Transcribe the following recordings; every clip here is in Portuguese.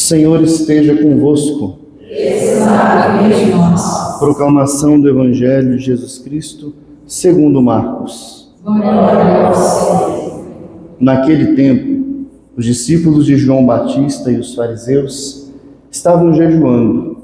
Senhor esteja convosco. Proclamação do Evangelho de Jesus Cristo, segundo Marcos. Naquele tempo, os discípulos de João Batista e os fariseus estavam jejuando.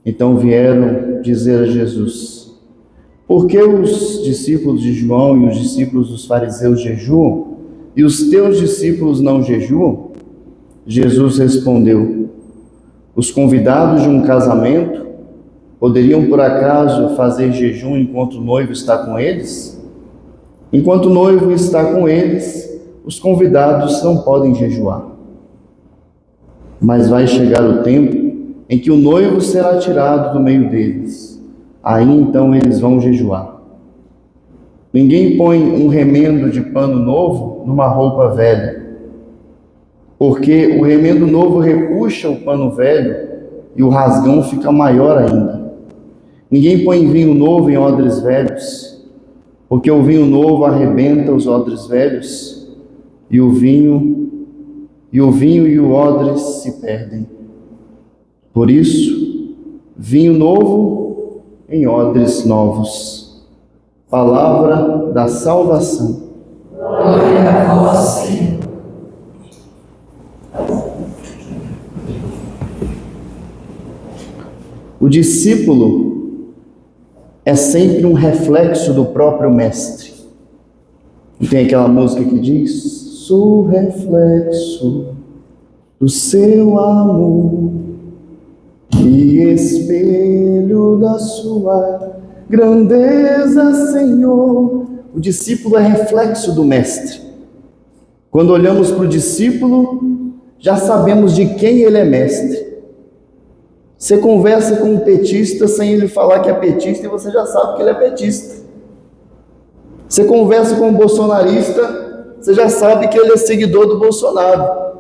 Então vieram dizer a Jesus: por que os discípulos de João e os discípulos dos fariseus jejuam, e os teus discípulos não jejuam? Jesus respondeu: os convidados de um casamento poderiam por acaso fazer jejum enquanto o noivo está com eles? Enquanto o noivo está com eles, os convidados não podem jejuar. Mas vai chegar o tempo em que o noivo será tirado do meio deles. Aí então eles vão jejuar. Ninguém põe um remendo de pano novo numa roupa velha, porque o remendo novo repuxa o pano velho e o rasgão fica maior ainda. Ninguém põe vinho novo em odres velhos, porque o vinho novo arrebenta os odres velhos e o vinho e o odre se perdem. Por isso, vinho novo em odres novos. Palavra da salvação. Glória a vós, Senhor. O discípulo é sempre um reflexo do próprio mestre. E tem aquela música que diz: sou reflexo do seu amor e espelho da sua grandeza, Senhor. O discípulo é reflexo do mestre. Quando olhamos para o discípulo, já sabemos de quem ele é mestre. Você conversa com um petista sem ele falar que é petista e você já sabe que ele é petista. Você conversa com um bolsonarista, você já sabe que ele é seguidor do Bolsonaro.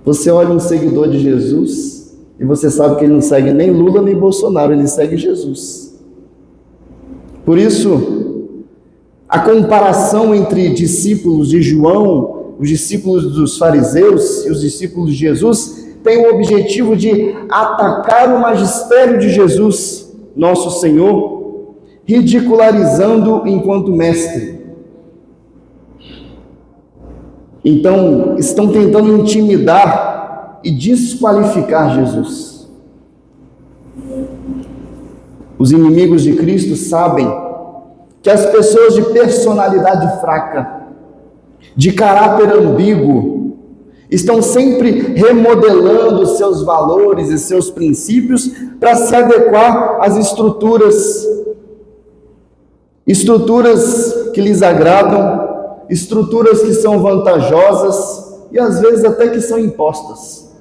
Você olha um seguidor de Jesus e você sabe que ele não segue nem Lula nem Bolsonaro, ele segue Jesus. Por isso, a comparação entre discípulos de João, os discípulos dos fariseus e os discípulos de Jesus tem o objetivo de atacar o magistério de Jesus, nosso Senhor, ridicularizando enquanto mestre. Então, estão tentando intimidar e desqualificar Jesus. Os inimigos de Cristo sabem que as pessoas de personalidade fraca, de caráter ambíguo, estão sempre remodelando seus valores e seus princípios para se adequar às estruturas que lhes agradam, estruturas que são vantajosas e às vezes até que são impostas.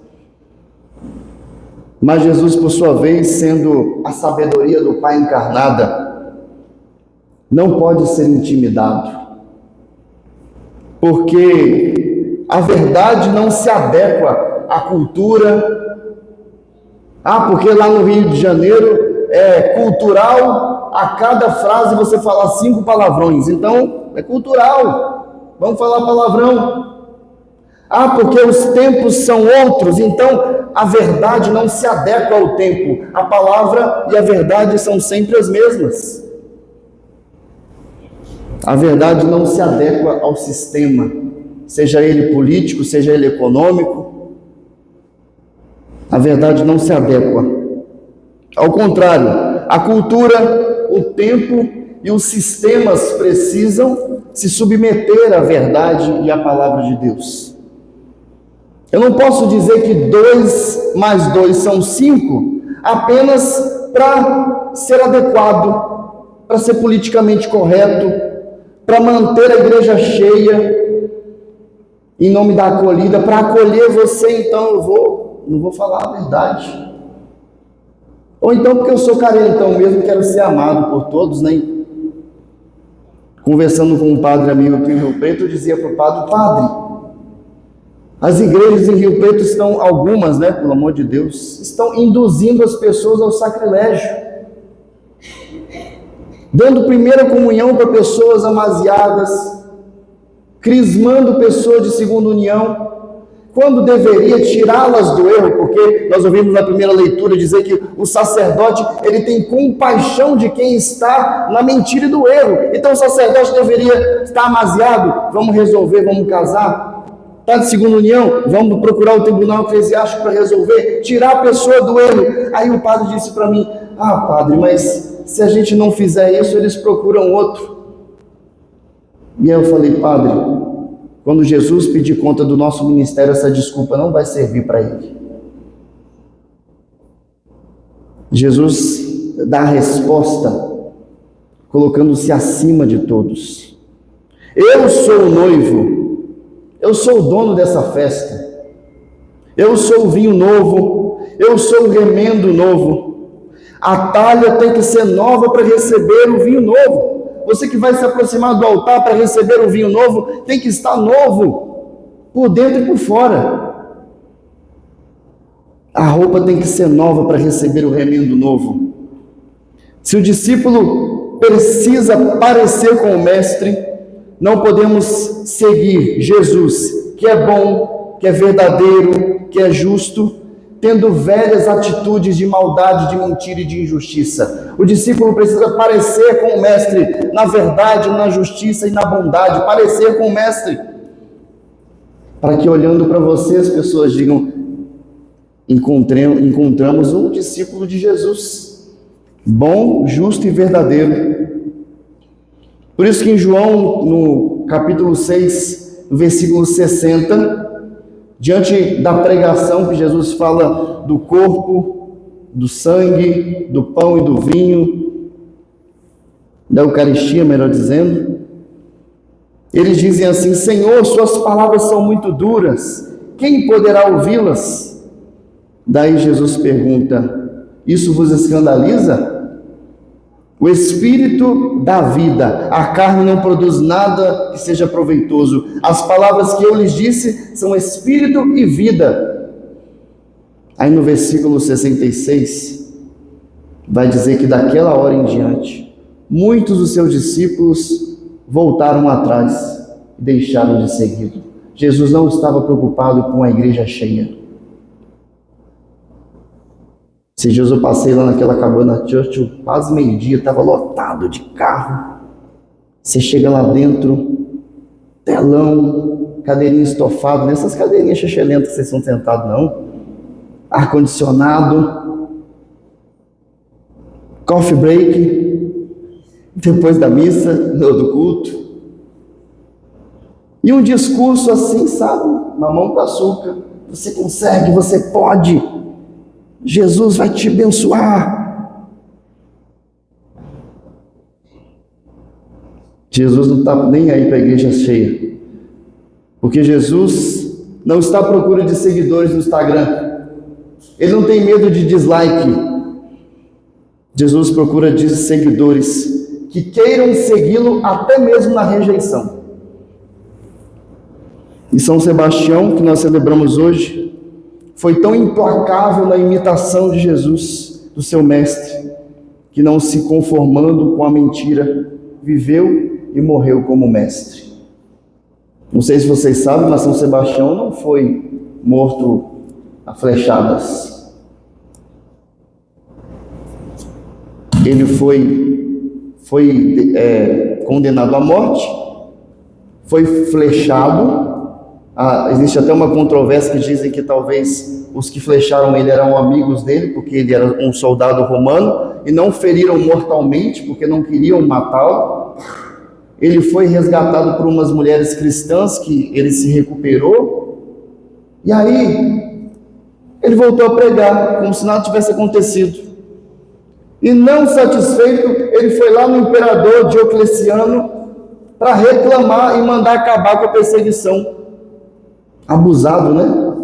Mas Jesus, por sua vez, sendo a sabedoria do Pai encarnada, não pode ser intimidado, porque a verdade não se adequa à cultura. Porque lá no Rio de Janeiro é cultural a cada frase você falar 5 palavrões. Então, é cultural. Vamos falar palavrão. Porque os tempos são outros. Então, a verdade não se adequa ao tempo. A palavra e a verdade são sempre as mesmas. A verdade não se adequa ao sistema, seja ele político, seja ele econômico. A verdade não se adequa. Ao contrário, a cultura, o tempo e os sistemas precisam se submeter à verdade e à palavra de Deus. Eu não posso dizer que 2 mais 2 são 5 apenas para ser adequado, para ser politicamente correto, para manter a igreja cheia, em nome da acolhida, para acolher você. Então eu não vou falar a verdade. Ou então porque eu sou carentão mesmo, quero ser amado por todos, né? Conversando com um padre amigo aqui em Rio Preto, eu dizia para o padre: padre, as igrejas em Rio Preto estão, algumas, né, pelo amor de Deus, estão induzindo as pessoas ao sacrilégio, dando primeira comunhão para pessoas amaziadas, crismando pessoas de segunda união, quando deveria tirá-las do erro, porque nós ouvimos na primeira leitura dizer que o sacerdote, ele tem compaixão de quem está na mentira e do erro. Então o sacerdote deveria estar amaziado, vamos resolver, vamos casar. Está de segunda união, vamos procurar o tribunal eclesiástico para resolver, tirar a pessoa do erro. Aí o padre disse para mim, padre, mas se a gente não fizer isso, eles procuram outro. E aí eu falei, padre, quando Jesus pedir conta do nosso ministério, essa desculpa não vai servir para ele. Jesus dá a resposta colocando-se acima de todos. Eu sou o noivo, eu sou o dono dessa festa, eu sou o vinho novo, eu sou o remendo novo. A talha tem que ser nova para receber o vinho novo. Você que vai se aproximar do altar para receber o vinho novo, tem que estar novo, por dentro e por fora. A roupa tem que ser nova para receber o remendo novo. Se o discípulo precisa parecer com o mestre, não podemos seguir Jesus, que é bom, que é verdadeiro, que é justo, tendo velhas atitudes de maldade, de mentira e de injustiça. O discípulo precisa parecer com o mestre, na verdade, na justiça e na bondade, parecer com o mestre, para que olhando para você as pessoas digam, encontramos um discípulo de Jesus, bom, justo e verdadeiro. Por isso que em João, no capítulo 6, no versículo 60, diante da pregação que Jesus fala do corpo, do sangue, do pão e do vinho, da Eucaristia, melhor dizendo, eles dizem assim, Senhor, suas palavras são muito duras, quem poderá ouvi-las? Daí Jesus pergunta, isso vos escandaliza? O Espírito dá vida, a carne não produz nada que seja proveitoso. As palavras que eu lhes disse são Espírito e vida. Aí no versículo 66, vai dizer que daquela hora em diante, muitos dos seus discípulos voltaram atrás e deixaram de segui-lo. Jesus não estava preocupado com a igreja cheia. Esses dias eu passei lá naquela cabana Churchill, quase meio-dia, estava lotado de carro. Você chega lá dentro, telão, cadeirinha estofada, nessas cadeirinhas xixelentas que vocês estão sentados não, ar-condicionado, coffee break, depois da missa, do culto, e um discurso assim, sabe, mamão com açúcar, você consegue, você pode, Jesus vai te abençoar. Jesus não está nem aí para a igreja cheia, porque Jesus não está à procura de seguidores no Instagram, ele não tem medo de dislike. Jesus procura de seguidores que queiram segui-lo até mesmo na rejeição. E São Sebastião, que nós celebramos hoje, foi tão implacável na imitação de Jesus, do seu mestre, que não se conformando com a mentira, viveu e morreu como mestre. Não sei se vocês sabem, mas São Sebastião não foi morto a flechadas. Ele foi condenado à morte, foi flechado. Existe até uma controvérsia que dizem que talvez os que flecharam ele eram amigos dele, porque ele era um soldado romano, e não feriram mortalmente, porque não queriam matá-lo. Ele foi resgatado por umas mulheres cristãs, que ele se recuperou, e aí ele voltou a pregar, como se nada tivesse acontecido. E não satisfeito, ele foi lá no imperador Diocleciano para reclamar e mandar acabar com a perseguição. Abusado, né?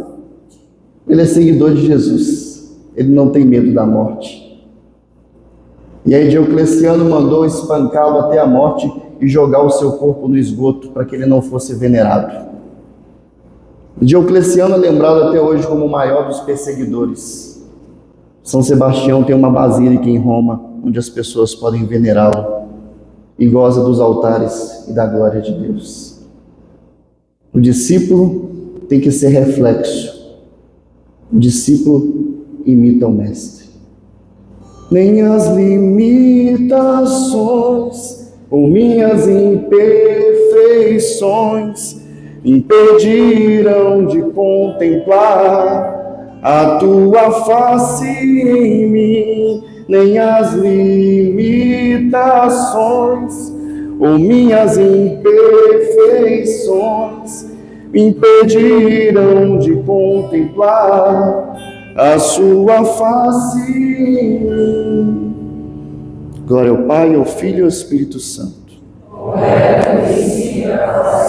Ele é seguidor de Jesus, ele não tem medo da morte. E aí Diocleciano mandou espancá-lo até a morte e jogar o seu corpo no esgoto para que ele não fosse venerado. Diocleciano é lembrado até hoje como o maior dos perseguidores. São Sebastião tem uma basílica em Roma, onde as pessoas podem venerá-lo e goza dos altares e da glória de Deus. O discípulo tem que ser reflexo. O discípulo imita o mestre. Nem as limitações ou minhas imperfeições impediram de contemplar a tua face em mim. Nem as limitações ou minhas imperfeições impediram de contemplar a sua face em mim. Glória ao Pai, ao Filho e ao Espírito Santo. Como era no princípio, agora